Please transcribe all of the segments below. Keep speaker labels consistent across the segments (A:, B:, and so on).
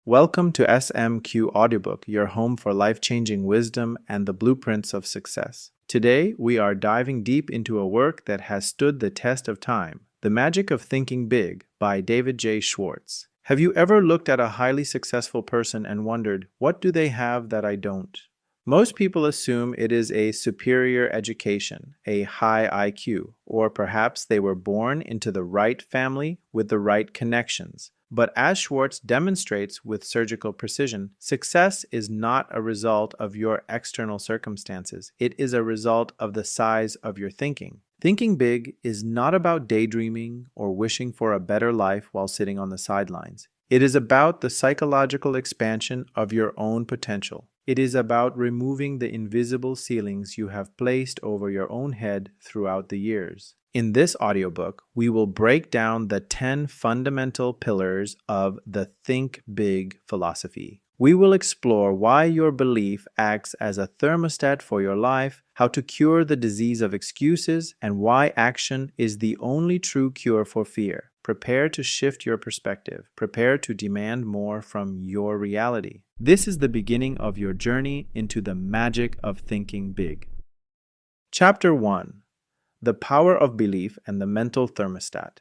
A: Welcome to SMQ Audiobook, your home for life-changing wisdom and the blueprints of success. Today, we are diving deep into a work that has stood the test of time, The Magic of Thinking Big by David J. Schwartz. Have you ever looked at a highly successful person and wondered, what do they have that I don't? Most people assume it is a superior education, a high IQ, or perhaps they were born into the right family with the right connections. But as Schwartz demonstrates with surgical precision, success is not a result of your external circumstances. It is a result of the size of your thinking. Thinking big is not about daydreaming or wishing for a better life while sitting on the sidelines. It is about the psychological expansion of your own potential. It is about removing the invisible ceilings you have placed over your own head throughout the years. In this audiobook, we will break down the 10 fundamental pillars of the Think Big philosophy. We will explore why your belief acts as a thermostat for your life, how to cure the disease of excuses, and why action is the only true cure for fear. Prepare to shift your perspective. Prepare to demand more from your reality. This is the beginning of your journey into the magic of thinking big. Chapter 1. The Power of Belief and the Mental Thermostat.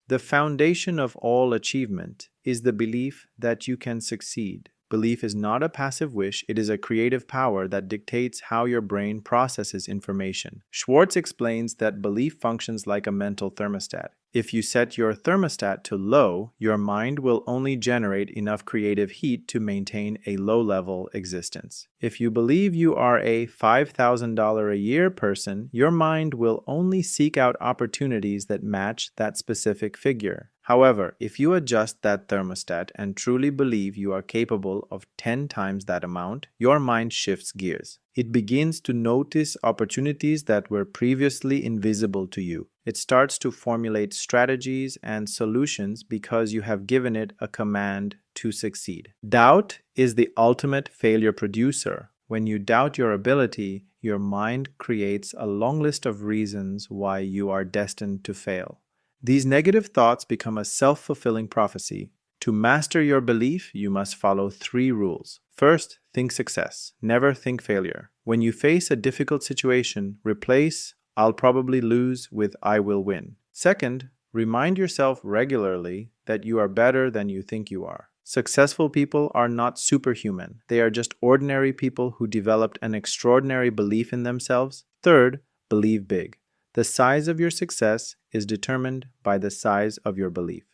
A: The foundation of all achievement is the belief that you can succeed. Belief is not a passive wish, it is a creative power that dictates how your brain processes information. Schwartz explains that belief functions like a mental thermostat. If you set your thermostat to low, your mind will only generate enough creative heat to maintain a low-level existence. If you believe you are a $5,000 a year person, your mind will only seek out opportunities that match that specific figure. However, if you adjust that thermostat and truly believe you are capable of 10 times that amount, your mind shifts gears. It begins to notice opportunities that were previously invisible to you. It starts to formulate strategies and solutions because you have given it a command to succeed. Doubt is the ultimate failure producer. When you doubt your ability, your mind creates a long list of reasons why you are destined to fail. These negative thoughts become a self-fulfilling prophecy. To master your belief, you must follow 3 rules. First, think success. Never think failure. When you face a difficult situation, replace "I'll probably lose" with "I will win." Second, remind yourself regularly that you are better than you think you are. Successful people are not superhuman. They are just ordinary people who developed an extraordinary belief in themselves. Third, believe big. The size of your success is determined by the size of your belief.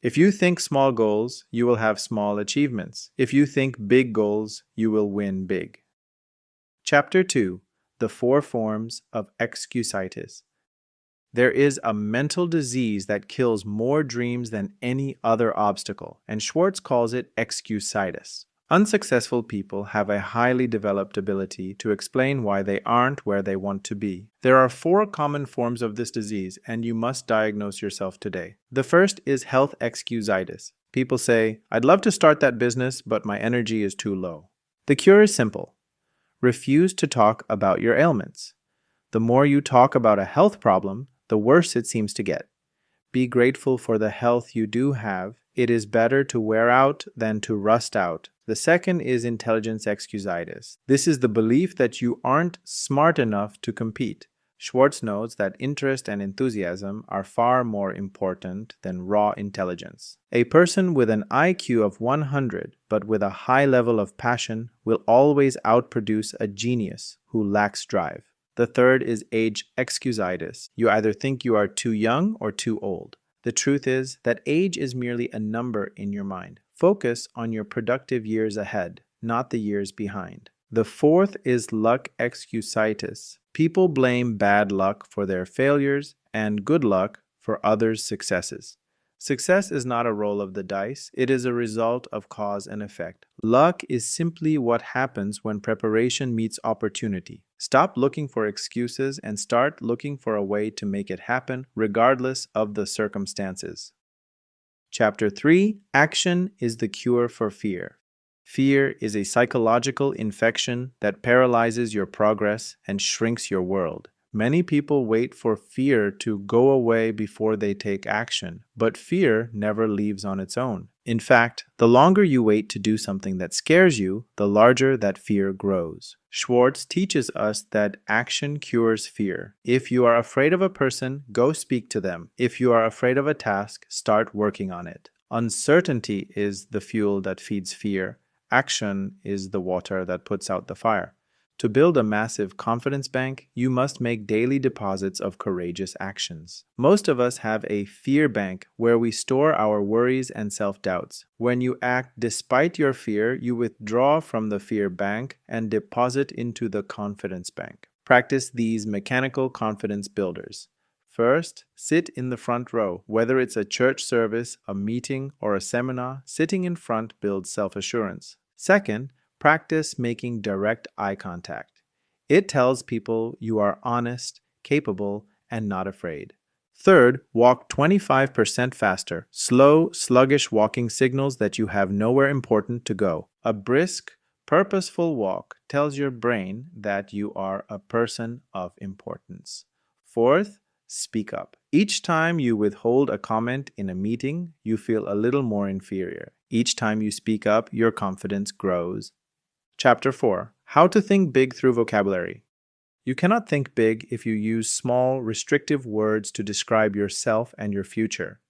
A: If you think small goals, you will have small achievements. If you think big goals, you will win big. Chapter 2. The 4 Forms of Excusitis. There is a mental disease that kills more dreams than any other obstacle, and Schwartz calls it Excusitis. Unsuccessful people have a highly developed ability to explain why they aren't where they want to be. There are 4 common forms of this disease, and you must diagnose yourself today. The first is health excusitis. People say, "I'd love to start that business, but my energy is too low." The cure is simple. Refuse to talk about your ailments. The more you talk about a health problem, the worse it seems to get. Be grateful for the health you do have. It is better to wear out than to rust out. The second is intelligence excusitis. This is the belief that you aren't smart enough to compete. Schwartz notes that interest and enthusiasm are far more important than raw intelligence. A person with an IQ of 100 but with a high level of passion will always outproduce a genius who lacks drive. The third is age excusitis. You either think you are too young or too old. The truth is that age is merely a number in your mind. Focus on your productive years ahead, not the years behind. The fourth is luck excusitis. People blame bad luck for their failures and good luck for others' successes. Success is not a roll of the dice, it is a result of cause and effect. Luck is simply what happens when preparation meets opportunity. Stop looking for excuses and start looking for a way to make it happen regardless of the circumstances. Chapter 3. Action is the cure for fear. Fear is a psychological infection that paralyzes your progress and shrinks your world. Many people wait for fear to go away before they take action, but fear never leaves on its own. In fact, the longer you wait to do something that scares you, the larger that fear grows. Schwartz teaches us that action cures fear. If you are afraid of a person, go speak to them. If you are afraid of a task, start working on it. Uncertainty is the fuel that feeds fear. Action is the water that puts out the fire. To build a massive confidence bank, you must make daily deposits of courageous actions. Most of us have a fear bank where we store our worries and self-doubts. When you act despite your fear, you withdraw from the fear bank and deposit into the confidence bank. Practice these mechanical confidence builders. First, sit in the front row. Whether it's a church service, a meeting, or a seminar, sitting in front builds self-assurance. Second, practice making direct eye contact. It tells people you are honest, capable, and not afraid. Third, walk 25% faster. Slow, sluggish walking signals that you have nowhere important to go. A brisk, purposeful walk tells your brain that you are a person of importance. Fourth, speak up. Each time you withhold a comment in a meeting, you feel a little more inferior. Each time you speak up, your confidence grows. Chapter 4. How to think big through vocabulary. You cannot think big if you use small, restrictive words to describe yourself and your future.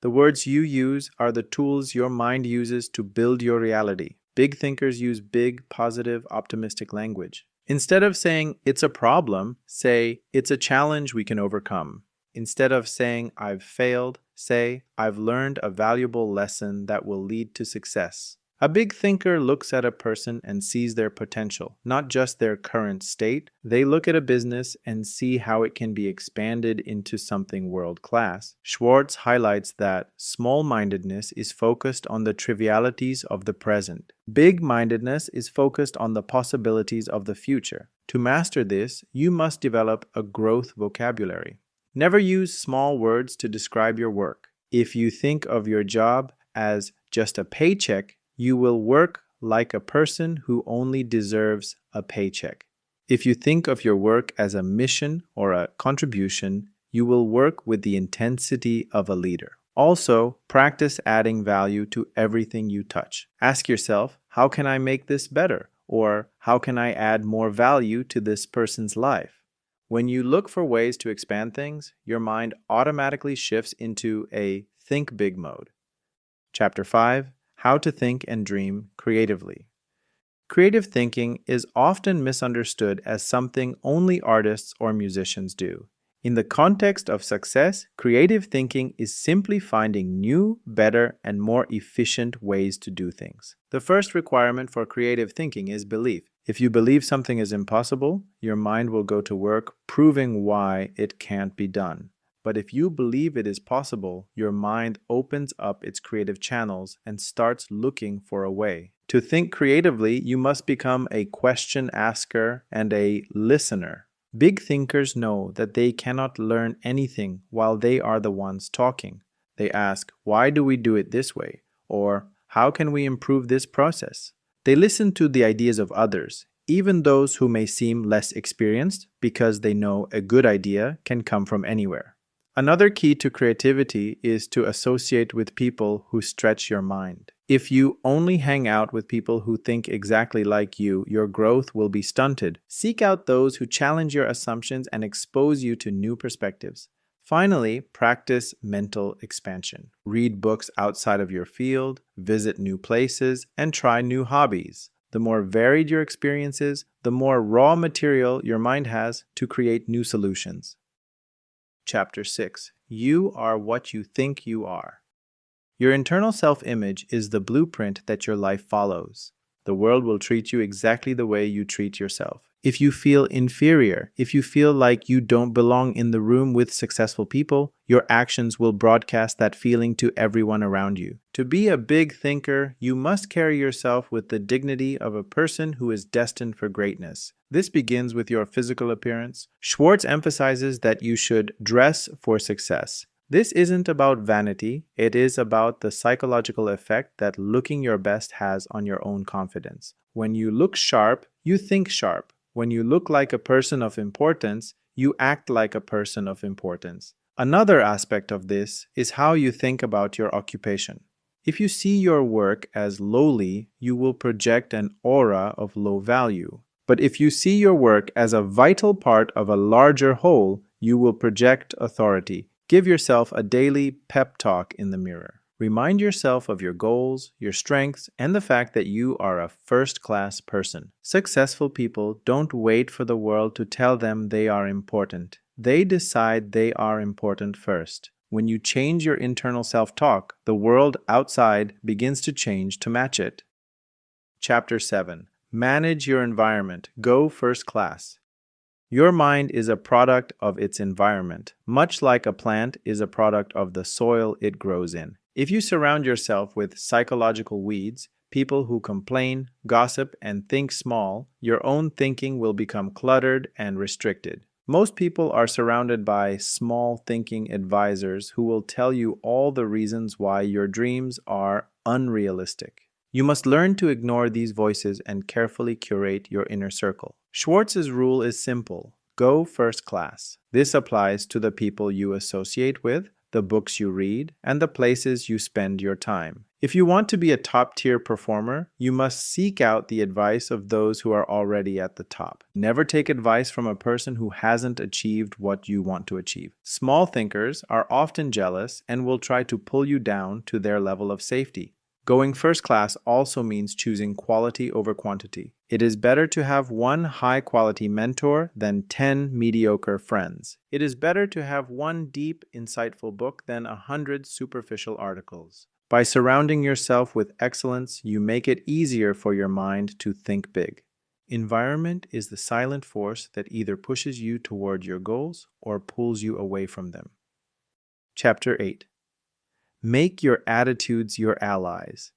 A: The words you use are the tools your mind uses to build your reality. Big thinkers use big, positive, optimistic language. Instead of saying, "it's a problem," say, "it's a challenge we can overcome." Instead of saying, "I've failed," say, "I've learned a valuable lesson that will lead to success." A big thinker looks at a person and sees their potential, not just their current state. They look at a business and see how it can be expanded into something world-class. Schwartz highlights that small-mindedness is focused on the trivialities of the present. Big-mindedness is focused on the possibilities of the future. To master this, you must develop a growth vocabulary. Never use small words to describe your work. If you think of your job as just a paycheck, you will work like a person who only deserves a paycheck. If you think of your work as a mission or a contribution, you will work with the intensity of a leader. Also, practice adding value to everything you touch. Ask yourself, how can I make this better? Or how can I add more value to this person's life? When you look for ways to expand things, your mind automatically shifts into a think big mode. Chapter 5. How to think and dream creatively. Creative thinking is often misunderstood as something only artists or musicians do. In the context of success, creative thinking is simply finding new, better, and more efficient ways to do things. The first requirement for creative thinking is belief. If you believe something is impossible, your mind will go to work proving why it can't be done. But if you believe it is possible, your mind opens up its creative channels and starts looking for a way. To think creatively, you must become a question asker and a listener. Big thinkers know that they cannot learn anything while they are the ones talking. They ask, "Why do we do it this way?" Or, "How can we improve this process?" They listen to the ideas of others, even those who may seem less experienced, because they know a good idea can come from anywhere. Another key to creativity is to associate with people who stretch your mind. If you only hang out with people who think exactly like you, your growth will be stunted. Seek out those who challenge your assumptions and expose you to new perspectives. Finally, practice mental expansion. Read books outside of your field, visit new places, and try new hobbies. The more varied your experiences, the more raw material your mind has to create new solutions. Chapter 6. You are what you think you are. Your internal self-image is the blueprint that your life follows. The world will treat you exactly the way you treat yourself. If you feel inferior, if you feel like you don't belong in the room with successful people, your actions will broadcast that feeling to everyone around you. To be a big thinker, you must carry yourself with the dignity of a person who is destined for greatness. This begins with your physical appearance. Schwartz emphasizes that you should dress for success. This isn't about vanity, it is about the psychological effect that looking your best has on your own confidence. When you look sharp, you think sharp. When you look like a person of importance, you act like a person of importance. Another aspect of this is how you think about your occupation. If you see your work as lowly, you will project an aura of low value. But if you see your work as a vital part of a larger whole, you will project authority. Give yourself a daily pep talk in the mirror. Remind yourself of your goals, your strengths, and the fact that you are a first-class person. Successful people don't wait for the world to tell them they are important. They decide they are important first. When you change your internal self-talk, the world outside begins to change to match it. Chapter 7. Manage your environment. Go first class. Your mind is a product of its environment, much like a plant is a product of the soil it grows in. If you surround yourself with psychological weeds, people who complain, gossip, and think small, your own thinking will become cluttered and restricted. Most people are surrounded by small thinking advisors who will tell you all the reasons why your dreams are unrealistic. You must learn to ignore these voices and carefully curate your inner circle. Schwartz's rule is simple. Go first class. This applies to the people you associate with, the books you read, and the places you spend your time. If you want to be a top-tier performer, you must seek out the advice of those who are already at the top. Never take advice from a person who hasn't achieved what you want to achieve. Small thinkers are often jealous and will try to pull you down to their level of safety. Going first class also means choosing quality over quantity. It is better to have one high-quality mentor than 10 mediocre friends. It is better to have one deep, insightful book than 100 superficial articles. By surrounding yourself with excellence, you make it easier for your mind to think big. Environment is the silent force that either pushes you toward your goals or pulls you away from them. Chapter 8. Make your attitudes your allies.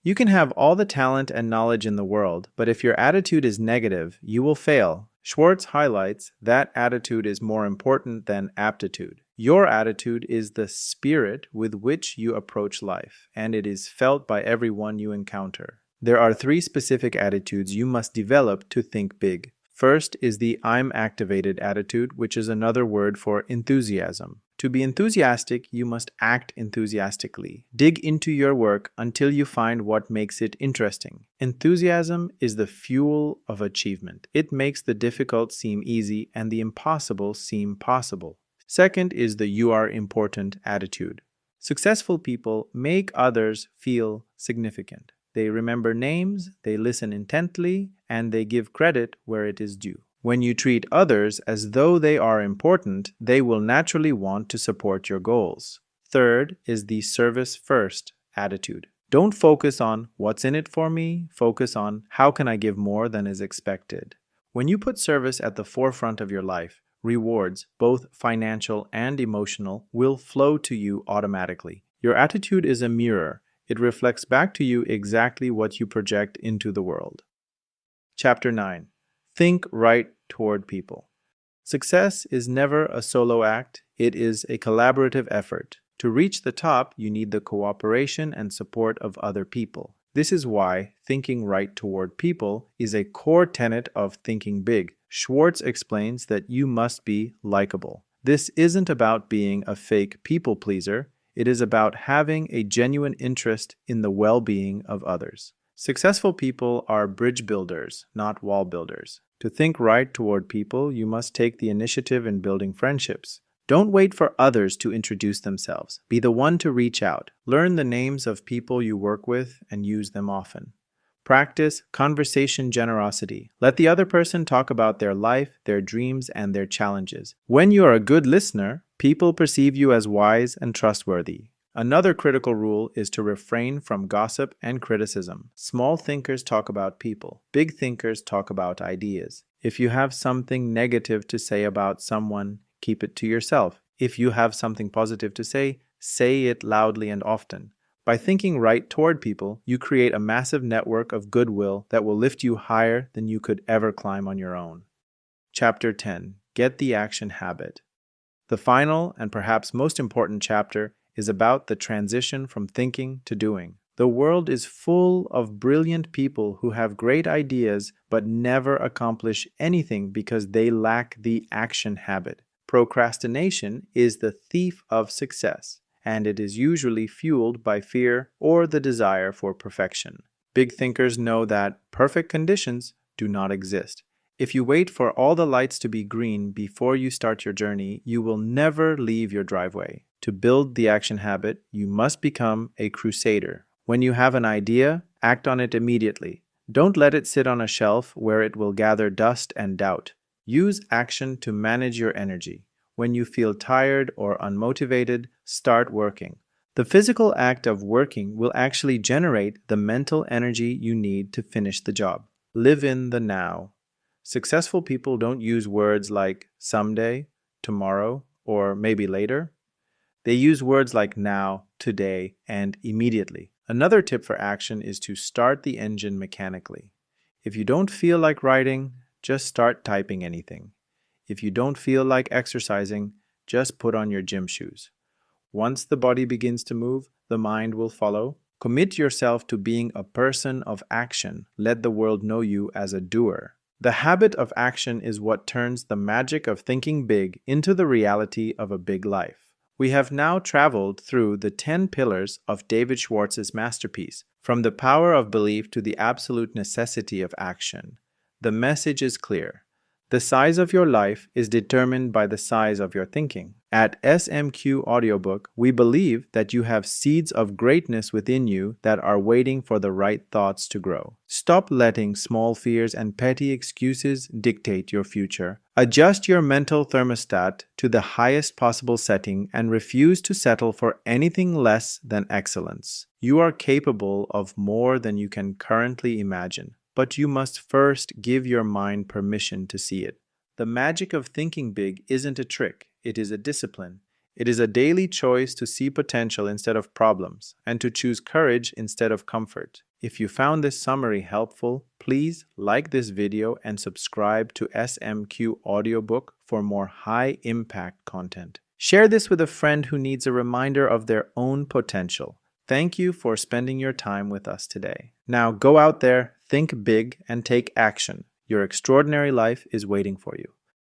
A: You can have all the talent and knowledge in the world, but if your attitude is negative, you will fail. Schwartz highlights that attitude is more important than aptitude. Your attitude is the spirit with which you approach life, and it is felt by everyone you encounter. There are 3 specific attitudes you must develop to think big. First is the I'm activated attitude, which is another word for enthusiasm. To be enthusiastic, you must act enthusiastically. Dig into your work until you find what makes it interesting. Enthusiasm is the fuel of achievement. It makes the difficult seem easy and the impossible seem possible. Second is the you are important attitude. Successful people make others feel significant. They remember names, they listen intently, and they give credit where it is due. When you treat others as though they are important, they will naturally want to support your goals. Third is the service first attitude. Don't focus on what's in it for me, focus on how can I give more than is expected. When you put service at the forefront of your life, rewards, both financial and emotional, will flow to you automatically. Your attitude is a mirror. It reflects back to you exactly what you project into the world. Chapter 9. Think right toward people. Success is never a solo act, it is a collaborative effort. To reach the top, you need the cooperation and support of other people. This is why thinking right toward people is a core tenet of thinking big. Schwartz explains that you must be likable. This isn't about being a fake people pleaser, it is about having a genuine interest in the well-being of others. Successful people are bridge builders, not wall builders. To think right toward people, you must take the initiative in building friendships. Don't wait for others to introduce themselves. Be the one to reach out. Learn the names of people you work with and use them often. Practice conversation generosity. Let the other person talk about their life, their dreams, and their challenges. When you are a good listener, people perceive you as wise and trustworthy. Another critical rule is to refrain from gossip and criticism. Small thinkers talk about people. Big thinkers talk about ideas. If you have something negative to say about someone, keep it to yourself. If you have something positive to say it loudly and often. By thinking right toward people, you create a massive network of goodwill that will lift you higher than you could ever climb on your own. Chapter 10. Get the action habit. The final and perhaps most important chapter is about the transition from thinking to doing. The world is full of brilliant people who have great ideas but never accomplish anything because they lack the action habit. Procrastination is the thief of success. and it is usually fueled by fear or the desire for perfection. Big thinkers know that perfect conditions do not exist. If you wait for all the lights to be green before you start your journey, you will never leave your driveway. To build the action habit, you must become a crusader. When you have an idea, act on it immediately. Don't let it sit on a shelf where it will gather dust and doubt. Use action to manage your energy. When you feel tired or unmotivated, start working. The physical act of working will actually generate the mental energy you need to finish the job. Live in the now. Successful people don't use words like someday, tomorrow, or maybe later. They use words like now, today, and immediately. Another tip for action is to start the engine mechanically. If you don't feel like writing, just start typing anything. If you don't feel like exercising, just put on your gym shoes. Once the body begins to move, the mind will follow. Commit yourself to being a person of action. Let the world know you as a doer. The habit of action is what turns the magic of thinking big into the reality of a big life. We have now traveled through the 10 pillars of David Schwartz's masterpiece, from the power of belief to the absolute necessity of action. The message is clear. The size of your life is determined by the size of your thinking. At SMQ Audiobook, we believe that you have seeds of greatness within you that are waiting for the right thoughts to grow. Stop letting small fears and petty excuses dictate your future. Adjust your mental thermostat to the highest possible setting and refuse to settle for anything less than excellence. You are capable of more than you can currently imagine, but you must first give your mind permission to see it. The magic of thinking big isn't a trick, it is a discipline. It is a daily choice to see potential instead of problems and to choose courage instead of comfort. If you found this summary helpful, please like this video and subscribe to SMQ Audiobook for more high-impact content. Share this with a friend who needs a reminder of their own potential. Thank you for spending your time with us today. Now go out there, think big, and take action. Your extraordinary life is waiting for you.